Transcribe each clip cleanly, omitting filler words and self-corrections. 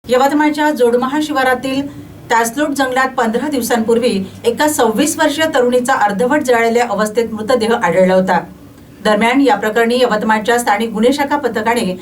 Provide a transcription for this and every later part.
यवतमाळच्या जोडमहा शिवारातील तासलोट जंगलात 15 दिवसांपूर्वी एका 26 वर्षीय तरुणीचा अर्धवट जळलेल्या अवस्थेत मृतदेह आढळला होता। दरम्यान या प्रकरणी यवतमाळच्या स्थानिक गुन्हे शाखा पथकाने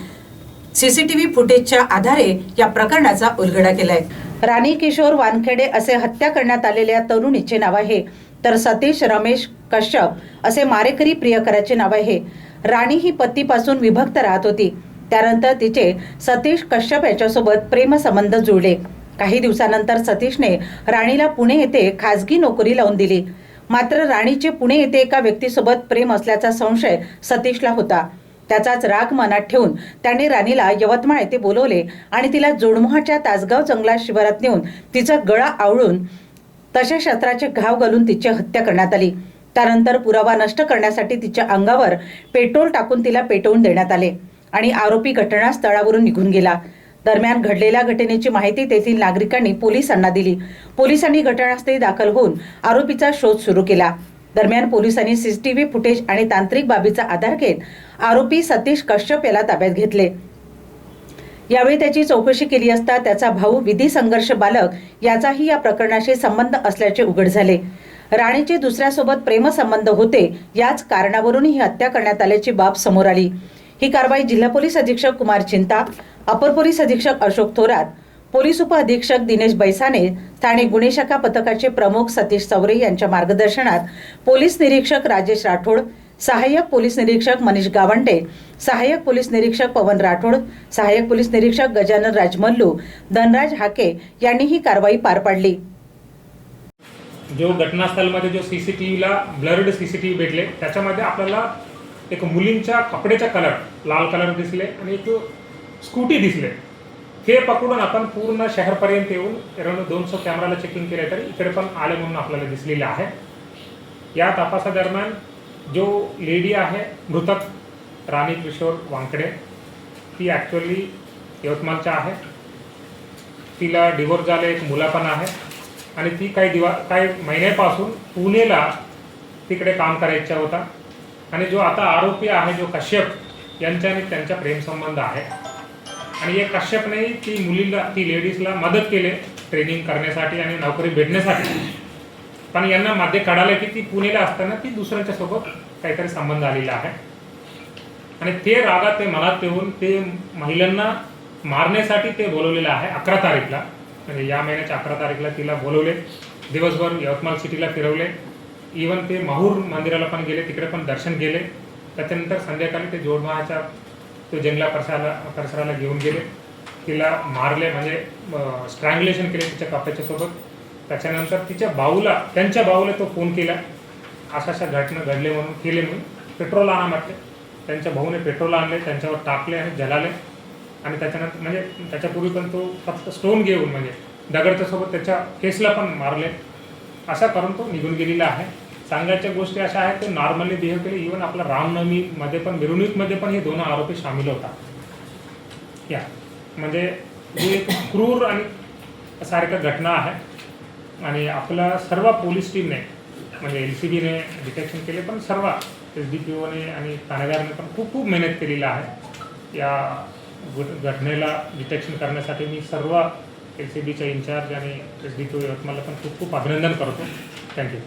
सीसीटीव्ही फुटेजच्या आधारे या प्रकरणाचा उलगडा केलाय। राणी किशोर वानखेडे असे हत्या करण्यात आलेल्या तरुणीचे नाव आहे, तर सतीश रमेश कश्यप असे मारेकरी प्रियकराचे नाव आहे। राणी ही पतीपासून विभक्त राहत होती। त्यानंतर तिचे सतीश कश्यप याच्यासोबत प्रेमसंबंध जुळले। काही दिवसानंतर सतीशने राणीला पुणे येथे खासगी नोकरी लावून दिली। मात्र राणीचे पुणे येथे एका व्यक्तीसोबत प्रेम असल्याचा संशय सतीशला होता। त्याचाच राग मनात ठेवून त्याने राणीला यवतमाळ येथे बोलवले आणि तिला जोडमोहाच्या तासगाव जंगलात शिवारात नेऊन तिचा गळा आवळून तसे शस्त्राचे घाव घालून तिची हत्या करण्यात आली। त्यानंतर पुरावा नष्ट करण्यासाठी तिच्या अंगावर पेट्रोल टाकून तिला पेटवून देण्यात आले आणि आरोपी घटनास्थळावरून निघून गेला। दरम्यान घडलेल्या घटनेची माहिती तेथील नागरिकांनी पोलिसांना दिली। पोलिसांनी घटनास्थळी दाखल होऊन आरोपीचा शोध सुरू केला। दरम्यान पोलिसांनी सीसीटीव्ही फुटेज आणि तांत्रिक बाबीचा आधार घेत आरोपी सतीश कश्यप याला ताब्यात घेतले। यावेळी त्याची चौकशी केली असता त्याचा भाऊ विधी संघर्ष बालक याचाही या प्रकरणाशी संबंध असल्याचे उघड झाले। राणीचे दुसऱ्यासोबत प्रेमसंबंध होते, याच कारणावरून ही हत्या करण्यात आल्याची बाब समोर आली। ही कारवाई जिल्हा पोलीस अधीक्षक कुमार चिंता, अपर पोलीस अधीक्षक अशोक थोरात, पोलीस उप अधीक्षक दिनेश बैसाने, स्थानिक गुन्हे शाखा पथकाचे प्रमुख सतीश चौरे यांच्या मार्गदर्शनात पोलीस निरीक्षक राजेश राठोड, सहाय्यक पोलीस निरीक्षक मनीष गावंडे, सहाय्यक पोलीस निरीक्षक पवन राठोड, सहाय्यक पोलीस निरीक्षक गजानन राजमल्लू, धनराज हाके यांनी ही कारवाई पार पाडली। जो घटनास्थळामध्ये जो सीसीटीव्हीला ब्लर्ड सीसीटीव्ही भेटले त्याच्यामध्ये आपल्याला एक मुलींच्या कपड्याचा कलर लाल कलर दिसले आणि एक स्कूटी दिसले। हे पकडून आपण पूर्ण शहरपर्यंत येऊन अराउंड 200 कॅमेराला चेकिंग केले तरी इकडे पण आले म्हणून आपल्याला दिसलेले आहे। या तपासादरम्यान जो लेडी आहे मृतक राणी किशोर वानखेडे, ती ॲक्च्युअली यवतमाळच्या आहे। तिला डिवोर्स झाले, एक मुला पण आहे आणि ती काही महिन्यापासून पुणेला तिकडे काम करायचा होता। आणि जो आता आरोपी आहे जो कश्यप यांच्याने त्यांचा प्रेमसंबंध आहे आणि एक कश्यपने ती लेडीजला मदत केली ट्रेनिंग करण्यासाठी आणि नोकरी भेटण्यासाठी। पण यांना मध्ये कळालं की ती पुणेला असताना ती दुसऱ्याच्या सोबत काहीतरी संबंध आलेला आहे आणि ते रागात ते मनात ठेवून ते महिलांना मारण्यासाठी ते बोलवलेलं आहे। 11 तारीखला म्हणजे या महिन्याच्या 11 तारीखला तिला बोलवले, दिवसभर यवतमाळ सिटीला फिरवले, इवन ते माहूर मंदिराला पण गेले, तिकडे पण दर्शन केले। त्याच्यानंतर संध्याकाळी ते जोडमहाच्या तो जंगला परिसराला घेऊन गेले, तिला मारले म्हणजे स्ट्रँग्युलेशन केले तिच्या कपड्याच्या सोबत। त्याच्यानंतर त्यांच्या भाऊला तो फोन केला, अशा घटना घडले म्हणून केले म्हणून पेट्रोल आणा म्हटले। त्यांच्या भाऊने पेट्रोल आणले, त्यांच्यावर टाकले आणि जलाले आणि त्याच्यानंतर म्हणजे त्याच्यापूर्वी पण तो फक्त स्टोन घेऊन म्हणजे दगडच्या सोबत त्याच्या केसला पण मारले। असा करून तो निघून गेलेला आहे। सांगायच्या गोष्टी अशा आहेत ते नॉर्मली बिहेव केले। इव्हन आपला रामनवमीमध्ये पण मिरवणुकीमध्ये पण हे दोन आरोपी सामील होतात। या म्हणजे ही एक क्रूर आणि सारखी घटना आहे आणि आपला सर्व पोलीस टीमने म्हणजे LCBने डिटेक्शन केले, पण सर्व SDPOने आणि ठाणेदाराने पण खूप मेहनत केलेली आहे या घटनेला डिटेक्शन करण्यासाठी। मी सर्व LCBच्या इन्चार्ज आणि SDPO यवतमाळला पण खूप अभिनंदन करतो। थँक्यू।